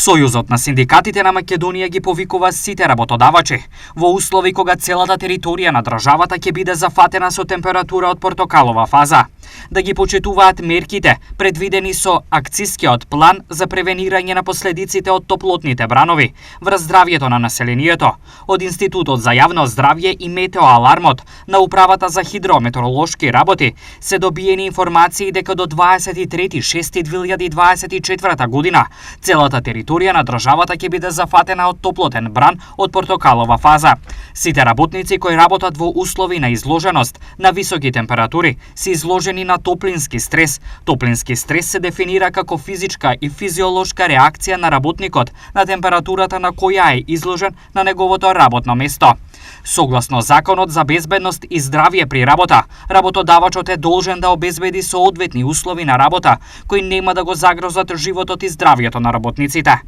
Сојузот на синдикатите на Македонија ги повикува сите работодавачи во услови кога целата територија на државата ќе биде зафатена со температура од портокалова фаза, да ги почитуваат мерките предвидени со акцискиот план за превенирање на последиците од топлотните бранови врз здравјето на населението, од Институтот за јавно здравје и метеоалармот на Управата за хидрометеоролошки работи се добиени информации дека до 23.6.2024 година целата територија на државата ќе биде зафатена од топлотен бран од портокалова фаза. Сите работници кои работат во услови на изложеност на високи температури се изложени на топлински стрес. Топлински стрес се дефинира како физичка и физиолошка реакција на работникот на температурата на која е изложен на неговото работно место. Согласно Законот за безбедност и здравје при работа, работодавачот е должен да обезбеди соодветни услови на работа кои нема да го загрозат животот и здравјето на работниците.